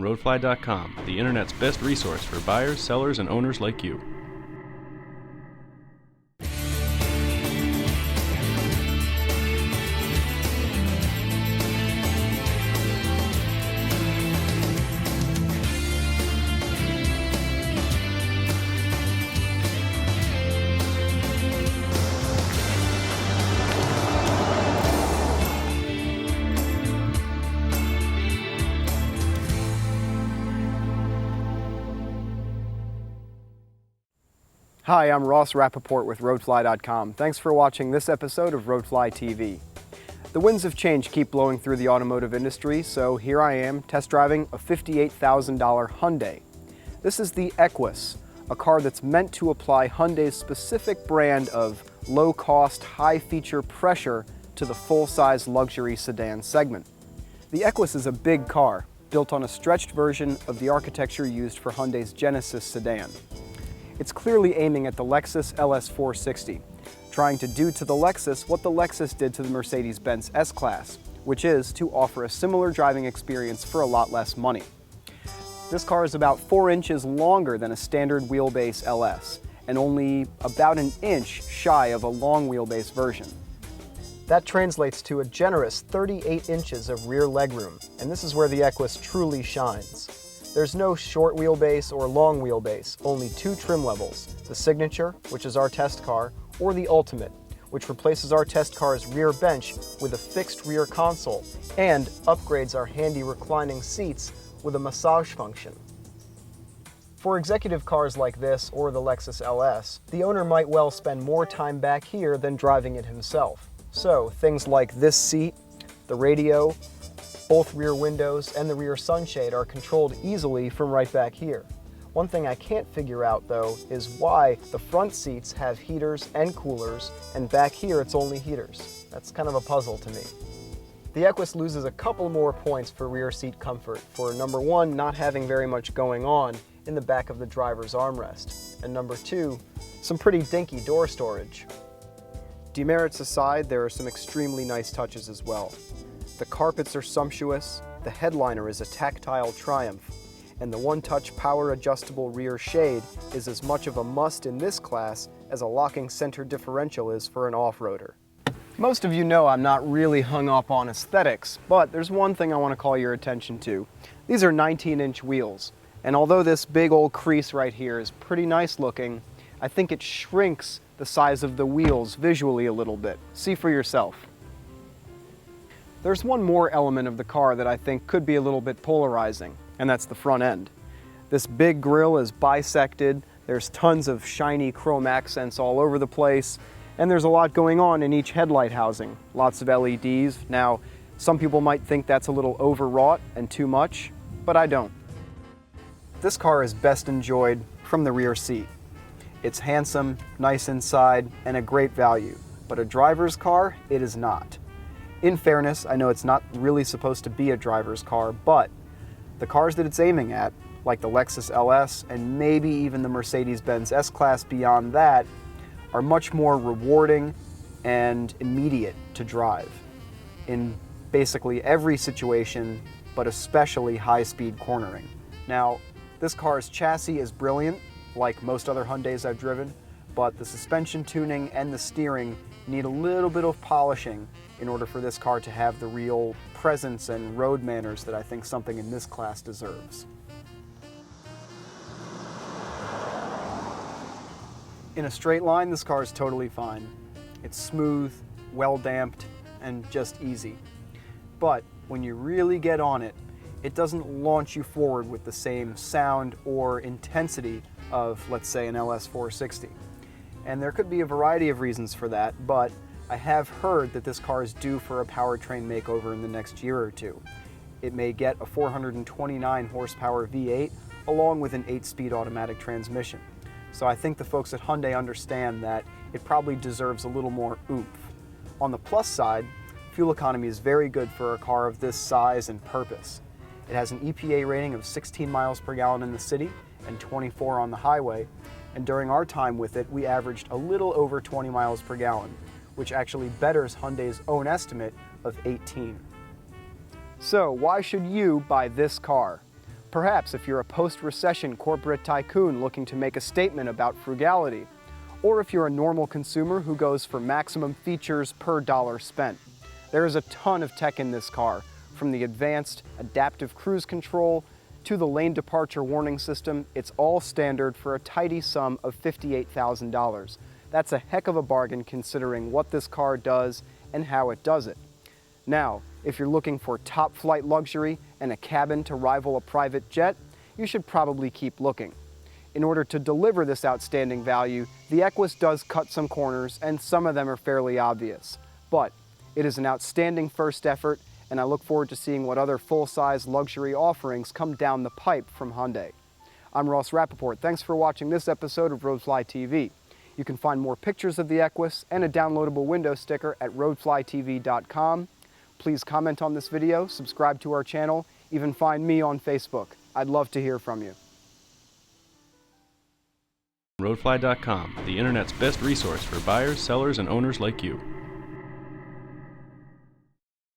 RoadflyTV.com, the internet's best resource for buyers, sellers, and owners like you. Hi, I'm Ross Rappaport with RoadflyTV.com. Thanks for watching this episode of RoadflyTV. The winds of change keep blowing through the automotive industry, so here I am test driving a $58,000 Hyundai. This is the Equus, a car that's meant to apply Hyundai's specific brand of low-cost, high-feature pressure to the full-size luxury sedan segment. The Equus is a big car, built on a stretched version of the architecture used for Hyundai's Genesis sedan. It's clearly aiming at the Lexus LS 460, trying to do to the Lexus what the Lexus did to the Mercedes-Benz S-Class, which is to offer a similar driving experience for a lot less money. This car is about 4 inches longer than a standard wheelbase LS, and only about an inch shy of a long wheelbase version. That translates to a generous 38 inches of rear legroom, and this is where the Equus truly shines. There's no short wheelbase or long wheelbase, only 2 trim levels, the Signature, which is our test car, or the Ultimate, which replaces our test car's rear bench with a fixed rear console and upgrades our handy reclining seats with a massage function. For executive cars like this or the Lexus LS, the owner might well spend more time back here than driving it himself. So things like this seat, the radio, both rear windows and the rear sunshade are controlled easily from right back here. One thing I can't figure out though is why the front seats have heaters and coolers and back here it's only heaters. That's kind of a puzzle to me. The Equus loses a couple more points for rear seat comfort for number 1, not having very much going on in the back of the driver's armrest, and number 2, some pretty dinky door storage. Demerits aside, there are some extremely nice touches as well. The carpets are sumptuous, the headliner is a tactile triumph, and the one-touch power-adjustable rear shade is as much of a must in this class as a locking center differential is for an off-roader. Most of you know I'm not really hung up on aesthetics, but there's one thing I want to call your attention to. These are 19-inch wheels, and although this big old crease right here is pretty nice looking, I think it shrinks the size of the wheels visually a little bit. See for yourself. There's one more element of the car that I think could be a little bit polarizing, and that's the front end. This big grille is bisected, there's tons of shiny chrome accents all over the place, and there's a lot going on in each headlight housing. Lots of LEDs. Now, some people might think that's a little overwrought and too much, but I don't. This car is best enjoyed from the rear seat. It's handsome, nice inside, and a great value, but a driver's car, it is not. In fairness, I know it's not really supposed to be a driver's car, but the cars that it's aiming at, like the Lexus LS and maybe even the Mercedes-Benz S-Class beyond that, are much more rewarding and immediate to drive in basically every situation, but especially high-speed cornering. Now, this car's chassis is brilliant, like most other Hyundais I've driven, but the suspension tuning and the steering need a little bit of polishing in order for this car to have the real presence and road manners that I think something in this class deserves. In a straight line, this car is totally fine. It's smooth, well damped, and just easy. But when you really get on it, it doesn't launch you forward with the same sound or intensity of, let's say, an LS 460. And there could be a variety of reasons for that, but I have heard that this car is due for a powertrain makeover in the next year or two. It may get a 429 horsepower V8 along with an 8-speed automatic transmission. So I think the folks at Hyundai understand that it probably deserves a little more oomph. On the plus side, fuel economy is very good for a car of this size and purpose. It has an EPA rating of 16 miles per gallon in the city and 24 on the highway, and during our time with it, we averaged a little over 20 miles per gallon, which actually betters Hyundai's own estimate of 18. So why should you buy this car? Perhaps if you're a post-recession corporate tycoon looking to make a statement about frugality, or if you're a normal consumer who goes for maximum features per dollar spent. There is a ton of tech in this car, from the advanced adaptive cruise control to the lane departure warning system. It's all standard for a tidy sum of $58,000. That's a heck of a bargain considering what this car does and how it does it. Now, if you're looking for top flight luxury and a cabin to rival a private jet, you should probably keep looking. In order to deliver this outstanding value, the Equus does cut some corners, and some of them are fairly obvious. But it is an outstanding first effort, and I look forward to seeing what other full-size luxury offerings come down the pipe from Hyundai. I'm Ross Rappaport. Thanks for watching this episode of RoadflyTV. You can find more pictures of the Equus and a downloadable window sticker at RoadflyTV.com. Please comment on this video, subscribe to our channel, even find me on Facebook. I'd love to hear from you. RoadflyTV.com, the internet's best resource for buyers, sellers, and owners like you.